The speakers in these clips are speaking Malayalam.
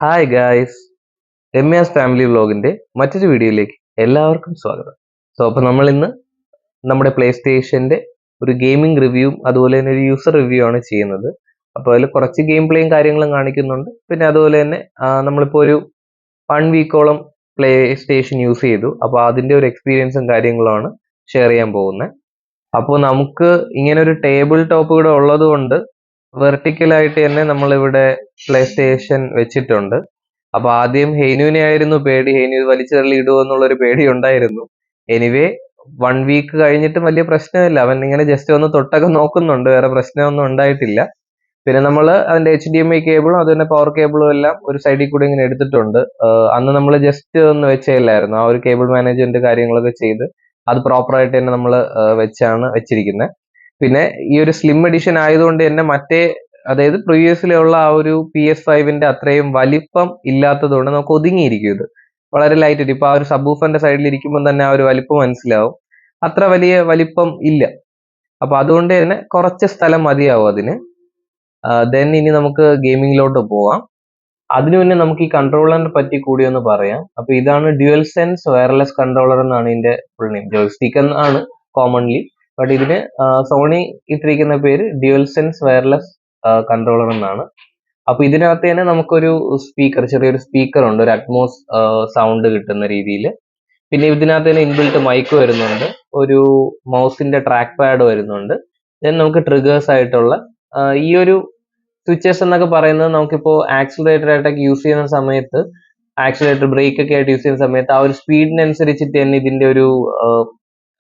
ഹായ് ഗായ്സ്, രമ്യാസ് ഫാമിലി വ്ലോഗിന്റെ മറ്റൊരു വീഡിയോയിലേക്ക് എല്ലാവർക്കും സ്വാഗതം. അപ്പോൾ നമ്മൾ ഇന്ന് നമ്മുടെ പ്ലേ സ്റ്റേഷന്റെ ഒരു ഗെയിമിംഗ് റിവ്യൂവും അതുപോലെ തന്നെ ഒരു യൂസർ റിവ്യൂ ആണ് ചെയ്യുന്നത്. അപ്പോൾ അതിൽ കുറച്ച് ഗെയിം പ്ലേയും കാര്യങ്ങളും കാണിക്കുന്നുണ്ട്. പിന്നെ അതുപോലെ തന്നെ നമ്മളിപ്പോൾ ഒരു 1 വീക്കോളം പ്ലേ സ്റ്റേഷൻ യൂസ് ചെയ്തു. അപ്പോൾ അതിന്റെ ഒരു എക്സ്പീരിയൻസും കാര്യങ്ങളുമാണ് ഷെയർ ചെയ്യാൻ പോകുന്നത്. അപ്പോൾ നമുക്ക് ഇങ്ങനെ ഒരു ടേബിൾ ടോപ്പ് കൂടെ ഉള്ളത് കൊണ്ട് വെർട്ടിക്കലായിട്ട് തന്നെ നമ്മളിവിടെ പ്ലേ സ്റ്റേഷൻ വെച്ചിട്ടുണ്ട്. അപ്പൊ ആദ്യം ഹെയ്നുവിനെ ആയിരുന്നു പേടി, ഹെയ്നു ഇത് വലിച്ചെറിഞ്ഞ് ഇടുമോ എന്നുള്ളൊരു പേടി ഉണ്ടായിരുന്നു. എനിവേ 1 വീക്ക് കഴിഞ്ഞിട്ടും വലിയ പ്രശ്നമില്ല. അവൻ ഇങ്ങനെ ജസ്റ്റ് ഒന്ന് തൊട്ടൊക്കെ നോക്കുന്നുണ്ട്, വേറെ പ്രശ്നമൊന്നും ഉണ്ടായിട്ടില്ല. പിന്നെ നമ്മൾ അതിന്റെ HDMI കേബിളും അതുപോലെ പവർ കേബിളും എല്ലാം ഒരു സൈഡിൽ കൂടി ഇങ്ങനെ എടുത്തിട്ടുണ്ട്. അന്ന് നമ്മൾ ജസ്റ്റ് ഒന്ന് വെച്ചേലായിരുന്നു, ആ ഒരു കേബിൾ മാനേജ്മെന്റ് കാര്യങ്ങളൊക്കെ ചെയ്ത് അത് പ്രോപ്പർ ആയിട്ട് തന്നെ നമ്മൾ വെച്ചാണ് വെച്ചിരിക്കുന്നത്. പിന്നെ ഈ ഒരു സ്ലിം എഡിഷൻ ആയതുകൊണ്ട് തന്നെ മറ്റേ അതായത് പ്രീവിയസിലുള്ള ആ ഒരു PS5ന്റെ അത്രയും വലിപ്പം ഇല്ലാത്തത് കൊണ്ട് നമുക്ക് ഒതുങ്ങിയിരിക്കും. ഇത് വളരെ ലൈറ്റ്. ഇപ്പൊ ആ ഒരു സബ്വൂഫറിന്റെ സൈഡിൽ ഇരിക്കുമ്പോൾ തന്നെ ആ ഒരു വലിപ്പം മനസ്സിലാവും. അത്ര വലിയ വലിപ്പം ഇല്ല. അപ്പൊ അതുകൊണ്ട് തന്നെ കുറച്ച് സ്ഥലം മതിയാവും അതിന്. ദെൻ ഇനി നമുക്ക് ഗെയിമിങ്ങിലോട്ട് പോവാം. അതിനു മുന്നേ നമുക്ക് ഈ കൺട്രോളറിനെ പറ്റി കൂടി ഒന്ന് പറയാം. അപ്പൊ ഇതാണ് ഡ്യുവൽ സെൻസ് വയർലെസ് കൺട്രോളർ എന്നാണ് ഇതിന്റെ ഫുൾ നെയിം. ജോയ്സ്റ്റിക്ക് എന്നാണ് കോമൺലി, ബട്ട് ഇതിന് സോണി ഇട്ടിരിക്കുന്ന പേര് ഡ്യുവൽ സെൻസ് വയർലെസ് കൺട്രോളർ എന്നാണ്. അപ്പൊ ഇതിനകത്ത് തന്നെ നമുക്കൊരു സ്പീക്കർ, ചെറിയൊരു സ്പീക്കർ ഉണ്ട്, ഒരു അറ്റ്മോസ് സൗണ്ട് കിട്ടുന്ന രീതിയിൽ. പിന്നെ ഇതിനകത്ത് തന്നെ ഇൻബിൽട്ട് മൈക്ക് വരുന്നുണ്ട്, ഒരു മൗസിന്റെ ട്രാക്ക് പാഡ് വരുന്നുണ്ട്. ദെൻ നമുക്ക് ട്രിഗേഴ്സ് ആയിട്ടുള്ള ഈ ഒരു സ്വിച്ചസ് എന്നൊക്കെ പറയുന്നത് നമുക്കിപ്പോൾ ആക്സിലറേറ്റർ ആയിട്ടൊക്കെ യൂസ് ചെയ്യുന്ന സമയത്ത്, ആക്സിലറേറ്റർ ബ്രേക്ക് ഒക്കെ ആയിട്ട് യൂസ് ചെയ്യുന്ന സമയത്ത് ആ ഒരു സ്പീഡിനനുസരിച്ചിട്ട് തന്നെ ഇതിന്റെ ഒരു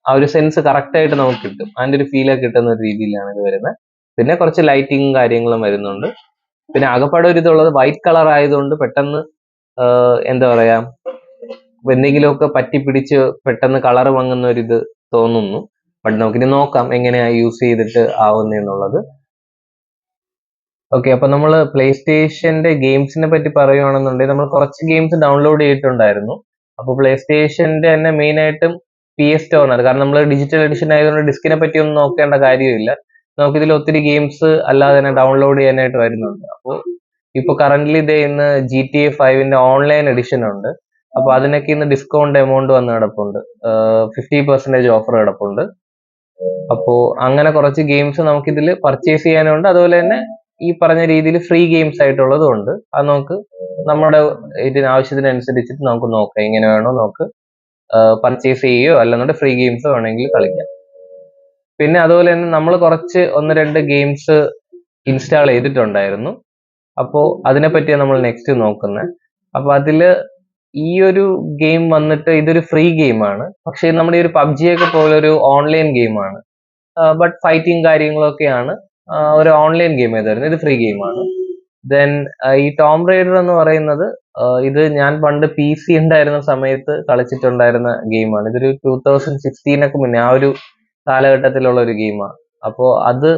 ആ ഒരു സെൻസ് കറക്റ്റ് ആയിട്ട് നമുക്ക് കിട്ടും. അതിന്റെ ഒരു ഫീലൊക്കെ കിട്ടുന്ന ഒരു രീതിയിലാണ് ഇത് വരുന്നത്. പിന്നെ കുറച്ച് ലൈറ്റിങ്ങും കാര്യങ്ങളും വരുന്നുണ്ട്. പിന്നെ ആകപ്പാടെ ഒരു ഇതുള്ളത് വൈറ്റ് കളർ ആയതുകൊണ്ട് പെട്ടെന്ന് എന്താ പറയാ, എന്തെങ്കിലുമൊക്കെ പറ്റി പിടിച്ച് പെട്ടെന്ന് കളർ മങ്ങുന്ന ഒരു ഇത് തോന്നുന്നു. ബട്ട് നമുക്കിനി നോക്കാം എങ്ങനെയാ യൂസ് ചെയ്തിട്ട് ആവുന്നെന്നുള്ളത്. ഓക്കെ, അപ്പൊ നമ്മൾ പ്ലേ സ്റ്റേഷന്റെ ഗെയിംസിനെ പറ്റി പറയുകയാണെന്നുണ്ടെങ്കിൽ നമ്മൾ കുറച്ച് ഗെയിംസ് ഡൗൺലോഡ് ചെയ്തിട്ടുണ്ടായിരുന്നു. അപ്പൊ പ്ലേ സ്റ്റേഷന്റെ തന്നെ മെയിൻ ആയിട്ടും PS സ്റ്റോറിനാണ്. കാരണം നമ്മൾ ഡിജിറ്റൽ എഡിഷൻ ആയതുകൊണ്ട് ഡിസ്കിനെ പറ്റി ഒന്നും നോക്കേണ്ട കാര്യമില്ല. നമുക്കിതിൽ ഒത്തിരി ഗെയിംസ് അല്ലാതെ തന്നെ ഡൗൺലോഡ് ചെയ്യാനായിട്ട് വരുന്നുണ്ട്. അപ്പോൾ ഇപ്പൊ കറന്റ്ലി ഇതേ ഇന്ന് GTA 5ന്റെ ഓൺലൈൻ എഡിഷൻ ഉണ്ട്. അപ്പൊ അതിനൊക്കെ ഇന്ന് ഡിസ്കൗണ്ട് എമൗണ്ട് വന്ന് കിടപ്പുണ്ട്, 50% ഓഫർ കിടപ്പുണ്ട്. അപ്പോ അങ്ങനെ കുറച്ച് ഗെയിംസ് നമുക്കിതിൽ പർച്ചേസ് ചെയ്യാനുണ്ട്. അതുപോലെ തന്നെ ഈ പറഞ്ഞ രീതിയിൽ ഫ്രീ ഗെയിംസ് ആയിട്ടുള്ളതും ഉണ്ട്. അത് നമുക്ക് നമ്മുടെ ഇതിന് ആവശ്യത്തിനനുസരിച്ചിട്ട് നമുക്ക് നോക്കാം, എങ്ങനെ വേണോ നമുക്ക് പർച്ചേസ് ചെയ്യുകയോ അല്ലെന്നുണ്ടെങ്കിൽ ഫ്രീ ഗെയിംസ് വേണമെങ്കിൽ കളിക്കാം. പിന്നെ അതുപോലെ തന്നെ നമ്മൾ കുറച്ച് 1-2 ഗെയിംസ് ഇൻസ്റ്റാൾ ചെയ്തിട്ടുണ്ടായിരുന്നു. അപ്പോൾ അതിനെപ്പറ്റിയാണ് നമ്മൾ നെക്സ്റ്റ് നോക്കുന്നത്. അപ്പൊ അതില് ഈ ഒരു ഗെയിം വന്നിട്ട് ഇതൊരു ഫ്രീ ഗെയിമാണ്. പക്ഷെ നമ്മുടെ ഈ ഒരു PUBG ഒക്കെ പോലെ ഒരു ഓൺലൈൻ ഗെയിമാണ്. ബട്ട് ഫൈറ്റിംഗ് കാര്യങ്ങളൊക്കെയാണ്. ഒരു ഓൺലൈൻ ഗെയിം ഏതായിരുന്നു, ഇത് ഫ്രീ ഗെയിമാണ്. ദെൻ ഈ ടോം റൈഡർ എന്ന് പറയുന്നത് ഇത് ഞാൻ പണ്ട് PC ഉണ്ടായിരുന്ന സമയത്ത് കളിച്ചിട്ടുണ്ടായിരുന്ന ഗെയിമാണ്. ഇതൊരു 2016 ഒക്കെ മുന്നേ, ആ ഒരു കാലഘട്ടത്തിലുള്ള ഒരു ഗെയിമാണ്. അപ്പോ അത്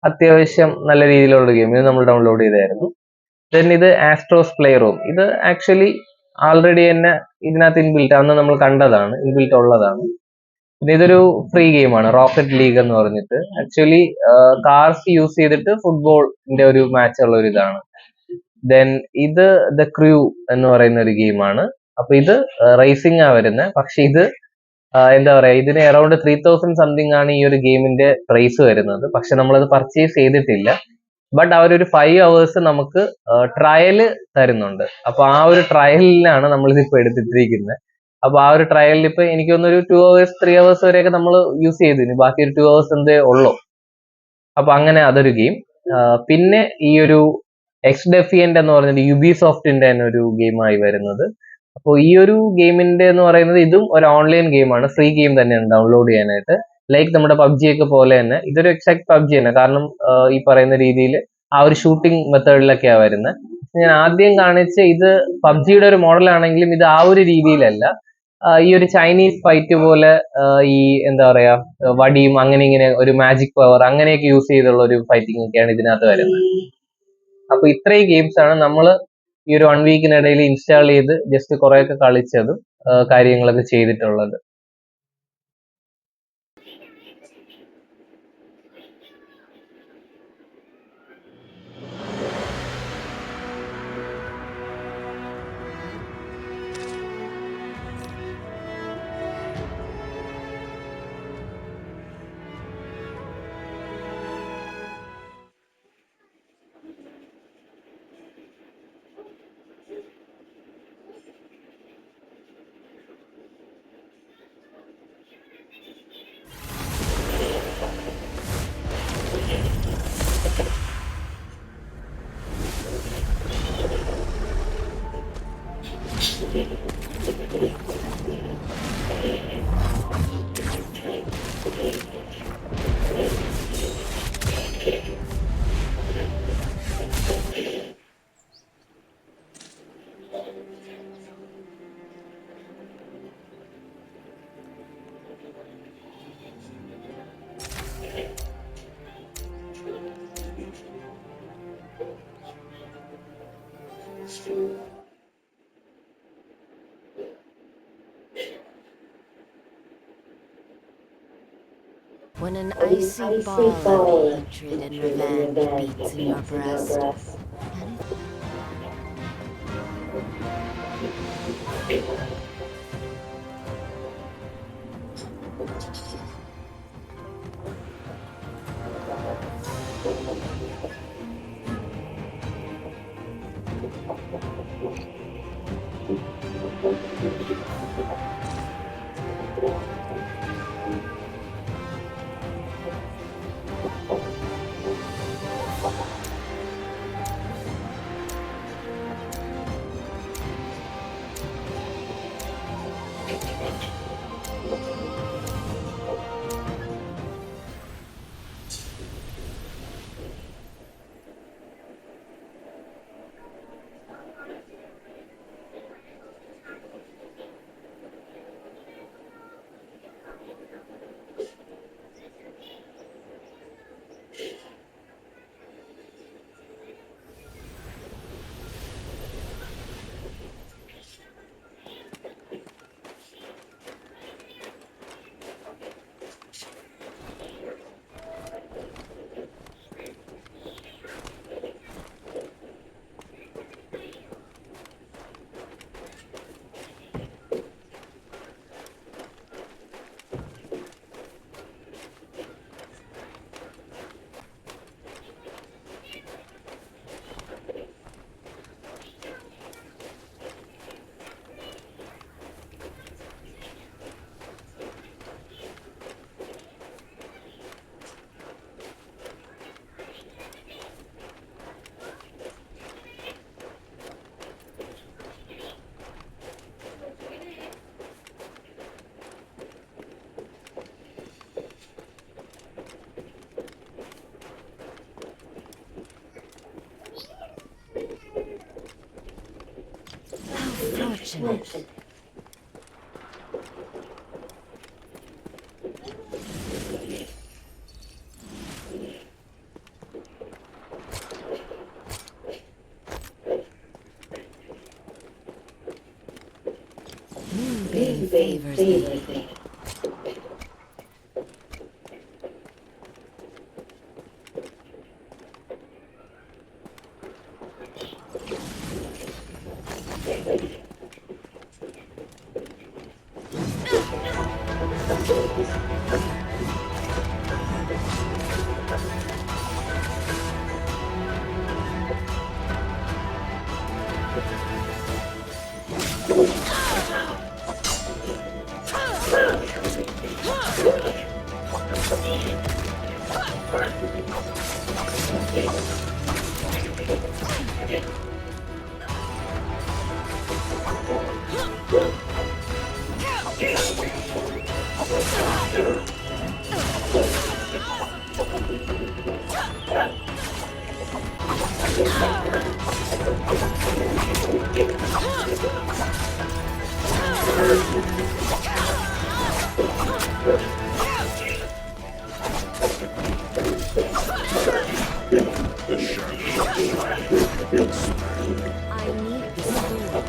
അത്യാവശ്യം നല്ല രീതിയിലുള്ള ഗെയിം, ഇത് നമ്മൾ ഡൗൺലോഡ് ചെയ്തായിരുന്നു. ദെൻ ഇത് ആസ്ട്രോസ് പ്ലേ റൂം. ഇത് ആക്ച്വലി ആൾറെഡി തന്നെ ഇതിനകത്ത് ഇൻബിൽറ്റ്, അന്ന് നമ്മൾ കണ്ടതാണ്, ഇൻബിൽറ്റ് ഉള്ളതാണ്. പിന്നെ ഇതൊരു ഫ്രീ ഗെയിമാണ്, റോക്കറ്റ് ലീഗ് എന്ന് പറഞ്ഞിട്ട്. ആക്ച്വലി കാർസ് യൂസ് ചെയ്തിട്ട് ഫുട്ബോളിന്റെ ഒരു മാച്ച് ഉള്ള ഒരു ഇതാണ്. ദെൻ ഇത് ദ ക്രൂ എന്ന് പറയുന്ന ഒരു ഗെയിമാണ്. അപ്പൊ ഇത് റേസിംഗ് ആ വരുന്നത്. പക്ഷെ ഇത് എന്താ പറയാ, ഇതിന് അറൌണ്ട് 3000 സംതിങ് ആണ് ഈ ഒരു ഗെയിമിന്റെ പ്രൈസ് വരുന്നത്. പക്ഷെ നമ്മളത് പർച്ചേസ് ചെയ്തിട്ടില്ല. ബട്ട് അവരൊരു 5 hours നമുക്ക് ട്രയല് തരുന്നുണ്ട്. അപ്പൊ ആ ഒരു ട്രയലിലാണ് നമ്മളിതിപ്പോ എടുത്തിട്ടിരിക്കുന്നത്. അപ്പൊ ആ ഒരു ട്രയലിൽ ഇപ്പൊ എനിക്ക് തോന്നുന്നു ഒരു 2 hours 3 hours വരെയൊക്കെ നമ്മൾ യൂസ് ചെയ്തിന്, ബാക്കി ഒരു 2 hours എന്തേ ഉള്ളൂ. അപ്പൊ അങ്ങനെ അതൊരു ഗെയിം. പിന്നെ ഈ ഒരു എക്സ് ഡെഫിയന്റ് എന്ന് പറഞ്ഞിട്ട് യുബിസോഫ്റ്റിന്റെ തന്നെ ഒരു ഗെയിമായി വരുന്നത്. അപ്പോൾ ഈ ഒരു ഗെയിമിന്റെ എന്ന് പറയുന്നത് ഇതും ഒരു ഓൺലൈൻ ഗെയിമാണ്, ഫ്രീ ഗെയിം തന്നെയാണ് ഡൗൺലോഡ് ചെയ്യാനായിട്ട്. ലൈക്ക് നമ്മുടെ PUBG ഒക്കെ പോലെ തന്നെ ഇതൊരു എക്സാക്ട് PUBG തന്നെ. കാരണം ഈ പറയുന്ന രീതിയിൽ ആ ഒരു ഷൂട്ടിംഗ് മെത്തേഡിലൊക്കെയാണ് വരുന്നത്. ഞാൻ ആദ്യം കാണിച്ച ഇത് PUBGയുടെ ഒരു മോഡൽ ആണെങ്കിലും ഇത് ആ ഒരു രീതിയിലല്ല. ഈ ഒരു ചൈനീസ് ഫൈറ്റ് പോലെ ഈ എന്താ പറയാ, വടിയും അങ്ങനെ ഇങ്ങനെ ഒരു മാജിക് പവർ അങ്ങനെയൊക്കെ യൂസ് ചെയ്തുള്ള ഒരു ഫൈറ്റിംഗ് ഒക്കെയാണ് ഇതിനകത്ത് വരുന്നത്. അപ്പൊ ഇത്രയും ഗെയിംസ് ആണ് നമ്മൾ ഈ ഒരു 1 വീക്കിനിടയിൽ ഇൻസ്റ്റാൾ ചെയ്ത് ജസ്റ്റ് കുറെയൊക്കെ കളിച്ചതും കാര്യങ്ങളൊക്കെ ചെയ്തിട്ടുള്ളത്. When an icy ball of hatred and revenge beats in your breast, and how fortunate. Moonbane favors me. I need the sword.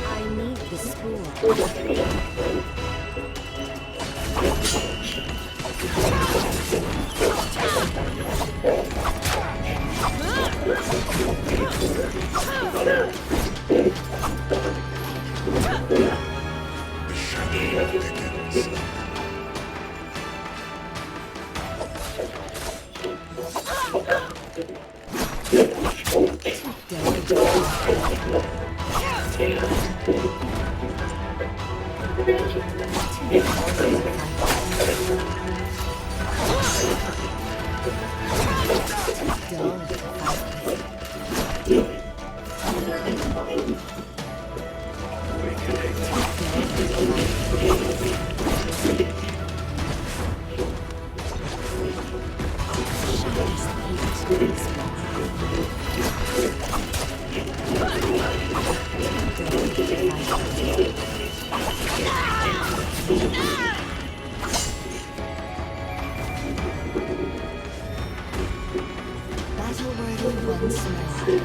I need the spool. Battle worthy once more.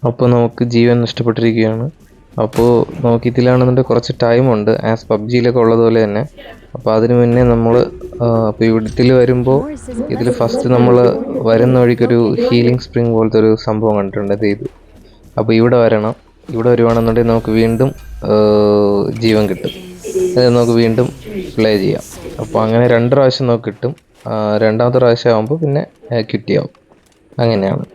അപ്പോൾ നമുക്ക് ജീവൻ നഷ്ടപ്പെട്ടിരിക്കുകയാണ്. അപ്പോൾ നമുക്ക് ഇതിലാണെന്നുണ്ടെങ്കിൽ കുറച്ച് ടൈമുണ്ട് ആസ് പബ്ജിയിലൊക്കെ ഉള്ളതുപോലെ തന്നെ. അപ്പോൾ അതിന് മുന്നേ നമ്മൾ അപ്പോൾ ഇതിൽ വരുമ്പോൾ ഇതിൽ ഫസ്റ്റ് നമ്മൾ വരുന്ന വഴിക്കൊരു ഹീലിംഗ് സ്പ്രിങ് പോലത്തെ ഒരു സംഭവം കണ്ടിട്ടുണ്ട്. ഇത് അപ്പോൾ ഇവിടെ വരണം. ഇവിടെ വരുവാണെന്നുണ്ടെങ്കിൽ നമുക്ക് വീണ്ടും ജീവൻ കിട്ടും. അത് നമുക്ക് വീണ്ടും പ്ലേ ചെയ്യാം. അപ്പോൾ അങ്ങനെ 2 പ്രാവശ്യം നമുക്ക് കിട്ടും. രണ്ടാമത്തെ പ്രാവശ്യം ആകുമ്പോൾ പിന്നെ ക്വിറ്റ് അങ്ങനെയാണ്.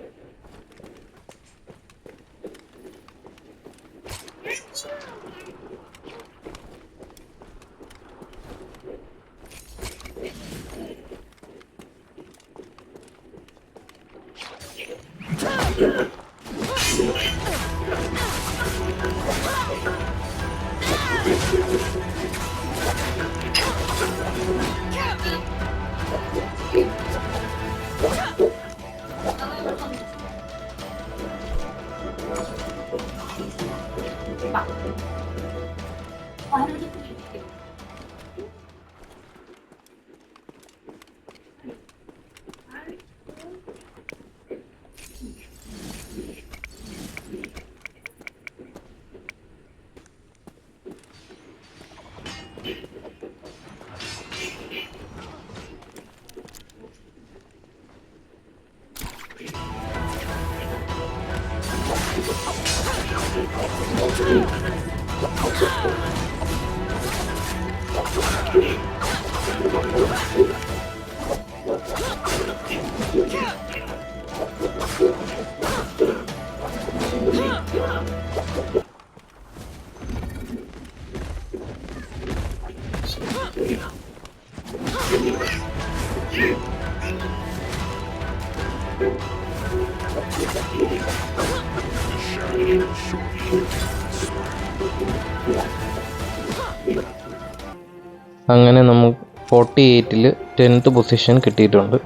അങ്ങനെ നമുക്ക് 48-ൽ 10th പൊസിഷൻ കിട്ടിയിട്ടുണ്ട്.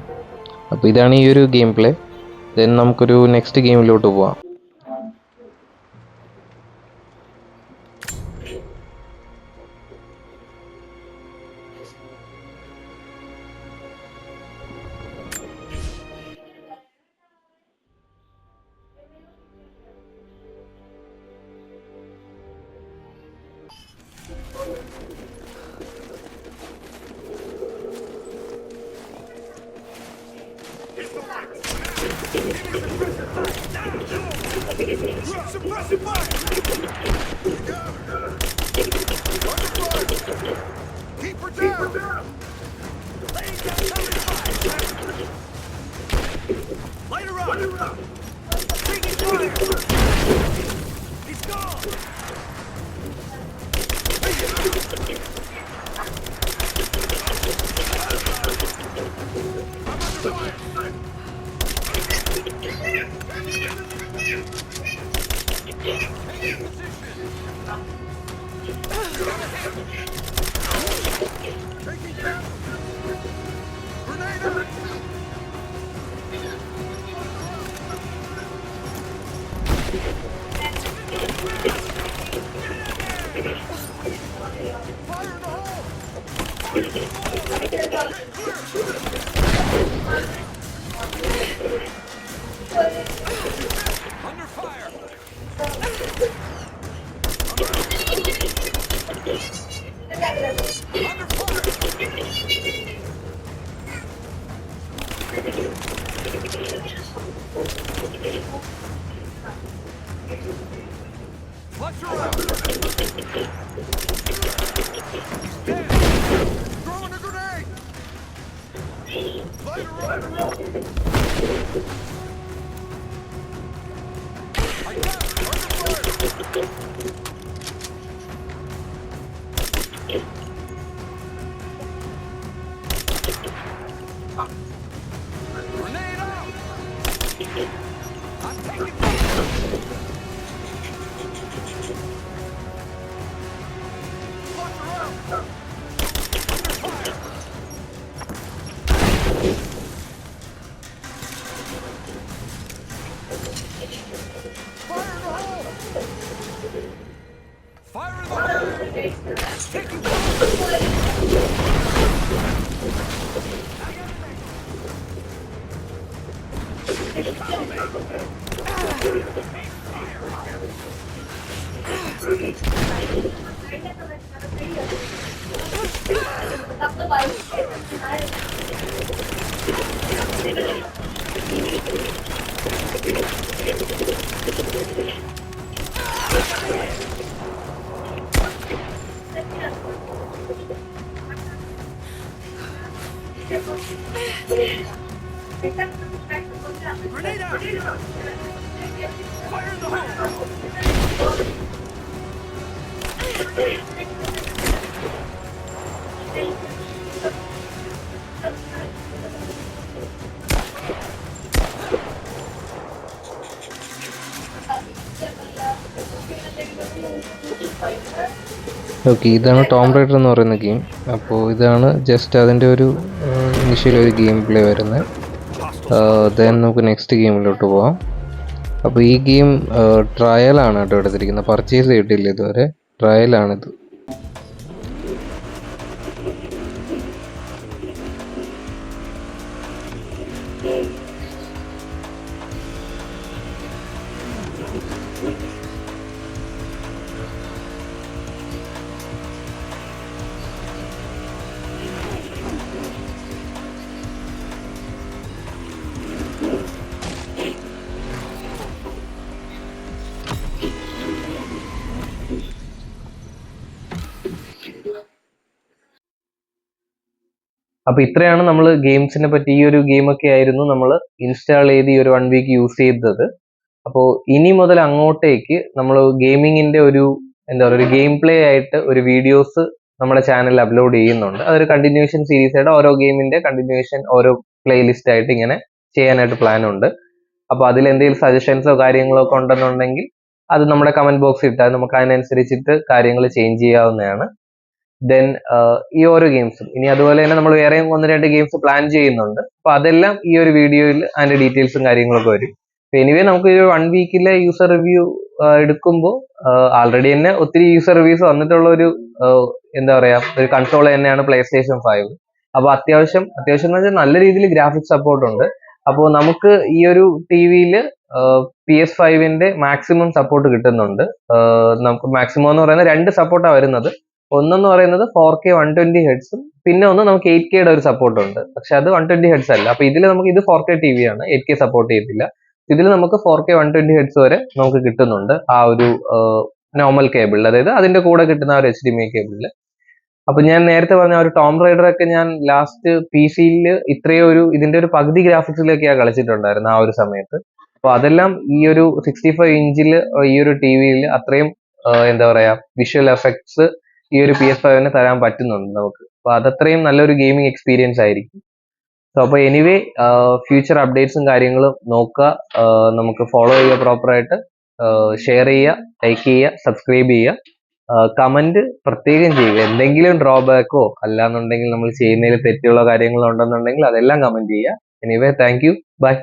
അപ്പോൾ ഇതാണ് ഈ ഒരു ഗെയിം പ്ലേ. ദെൻ നമുക്കൊരു നെക്സ്റ്റ് ഗെയിമിലോട്ട് പോവാം. Suppressive fire! Keep her down! Laying down cover fire! Light her up! Taking fire! He's gone! Under fire! Flush her out. He's dead. Throwing a grenade. Light her up. I got her. Under fire. Grenade out. I'm taking fire. Flush her out. Under fire. Fire in the hole! Fire in the hole! Taking fire! Grenade out! Fire in the hole! Okay, ഇതാണ് ടോം റൈഡർ എന്ന് പറയുന്ന ഗെയിം. അപ്പോൾ ഇതാണ് ജസ്റ്റ് അതിൻ്റെ ഒരു ഇനിഷ്യൽ ഒരു ഗെയിം പ്ലേ വരുന്നത്. ദെൻ നമുക്ക് നെക്സ്റ്റ് ഗെയിമിലോട്ട് പോവാം. അപ്പോൾ ഈ ഗെയിം ട്രയലാണ് കേട്ടോ എടുത്തിരിക്കുന്നത്, പർച്ചേസ് ചെയ്തിട്ടില്ല ഇതുവരെ, ട്രയലാണിത്. അപ്പൊ ഇത്രയാണ് നമ്മൾ ഗെയിംസിനെ പറ്റി, ഈ ഒരു ഗെയിമൊക്കെ ആയിരുന്നു നമ്മൾ ഇൻസ്റ്റാൾ ചെയ്ത് ഈ ഒരു 1 വീക്ക് യൂസ് ചെയ്തത്. അപ്പോൾ ഇനി മുതൽ അങ്ങോട്ടേക്ക് നമ്മൾ ഗെയിമിങ്ങിന്റെ ഒരു എന്താ പറയുക, ഒരു ഗെയിം പ്ലേ ആയിട്ട് ഒരു വീഡിയോസ് നമ്മുടെ ചാനലിൽ അപ്ലോഡ് ചെയ്യുന്നുണ്ട്. അതൊരു കണ്ടിന്യൂഷൻ സീരീസ് ആയിട്ട് ഓരോ ഗെയിമിന്റെ കണ്ടിന്യൂഷൻ ഓരോ പ്ലേലിസ്റ്റ് ആയിട്ട് ഇങ്ങനെ ചെയ്യാനായിട്ട് പ്ലാൻ ഉണ്ട്. അപ്പോൾ അതിൽ എന്തെങ്കിലും സജഷൻസോ കാര്യങ്ങളോ ഒക്കെ ഉണ്ടെന്നുണ്ടെങ്കിൽ അത് നമ്മുടെ കമന്റ് ബോക്സിൽ ഇട്ടാൽ നമുക്ക് അതിനനുസരിച്ചിട്ട് കാര്യങ്ങൾ ചേഞ്ച് ചെയ്യാവുന്നതാണ്. ദെൻ ഈ ഓരോ ഗെയിംസും ഇനി അതുപോലെ തന്നെ നമ്മൾ വേറെയും 1-2 ഗെയിംസ് പ്ലാൻ ചെയ്യുന്നുണ്ട്. അപ്പൊ അതെല്ലാം ഈ ഒരു വീഡിയോയിൽ അതിന്റെ ഡീറ്റെയിൽസും കാര്യങ്ങളൊക്കെ വരും. എനിവേ നമുക്ക് ഈ 1 വീക്കിലെ യൂസർ റിവ്യൂ എടുക്കുമ്പോൾ ആൾറെഡി തന്നെ ഒത്തിരി യൂസർ റിവ്യൂസ് വന്നിട്ടുള്ള ഒരു എന്താ പറയാ, ഒരു കൺസോൾ തന്നെയാണ് PlayStation 5. അപ്പൊ അത്യാവശ്യം എന്ന് വെച്ചാൽ നല്ല രീതിയിൽ ഗ്രാഫിക്സ് സപ്പോർട്ട് ഉണ്ട്. അപ്പോൾ നമുക്ക് ഈ ഒരു ടിവിയിൽ PS5ന്റെ മാക്സിമം സപ്പോർട്ട് കിട്ടുന്നുണ്ട്. നമുക്ക് മാക്സിമം എന്ന് പറയുന്നത് 2 സപ്പോർട്ടാണ് വരുന്നത്. ഒന്നെന്ന് പറയുന്നത് 4K 120 Hz, പിന്നെ ഒന്ന് നമുക്ക് 8Kയുടെ ഒരു സപ്പോർട്ട് ഉണ്ട്. പക്ഷെ അത് 120 Hz അല്ല. അപ്പൊ ഇതിൽ നമുക്ക് ഇത് 4K TV ആണ്, 8K സപ്പോർട്ട് ചെയ്തില്ല. ഇതിൽ നമുക്ക് 4K 120 Hz വരെ നമുക്ക് കിട്ടുന്നുണ്ട് ആ ഒരു നോർമൽ കേബിളിൽ, അതായത് അതിന്റെ കൂടെ കിട്ടുന്ന ഒരു HDMI കേബിളിൽ. അപ്പൊ ഞാൻ നേരത്തെ പറഞ്ഞ ഒരു ടോം റൈഡർ ഒക്കെ ഞാൻ ലാസ്റ്റ് PC-യിൽ ഇത്രയും ഒരു ഇതിന്റെ ഒരു പകുതി ഗ്രാഫിക്സിലൊക്കെയാണ് കളിച്ചിട്ടുണ്ടായിരുന്നു ആ ഒരു സമയത്ത്. അപ്പൊ അതെല്ലാം ഈ ഒരു 65 ഇഞ്ചിൽ ഈ ഒരു ടിവിയിൽ അത്രയും എന്താ പറയാ വിഷ്വൽ എഫക്ട്സ് ഈ ഒരു PS5ന് തരാൻ പറ്റുന്നുണ്ട് നമുക്ക്. അപ്പൊ അതത്രയും നല്ലൊരു ഗെയിമിംഗ് എക്സ്പീരിയൻസ് ആയിരിക്കും. സോ അപ്പൊ എനിവേ ഫ്യൂച്ചർ അപ്ഡേറ്റ്സും കാര്യങ്ങളും നോക്കുക, നമുക്ക് ഫോളോ ചെയ്യുക പ്രോപ്പറായിട്ട്, ഷെയർ ചെയ്യുക, ലൈക്ക് ചെയ്യുക, സബ്സ്ക്രൈബ് ചെയ്യുക, കമന്റ് പ്രത്യേകം ചെയ്യുക. എന്തെങ്കിലും ഡ്രോബാക്കോ അല്ലാന്നുണ്ടെങ്കിൽ നമ്മൾ ചെയ്യുന്നതിൽ തെറ്റുള്ള കാര്യങ്ങളോ ഉണ്ടെന്നുണ്ടെങ്കിൽ അതെല്ലാം കമന്റ് ചെയ്യുക. Anyway thank you, by.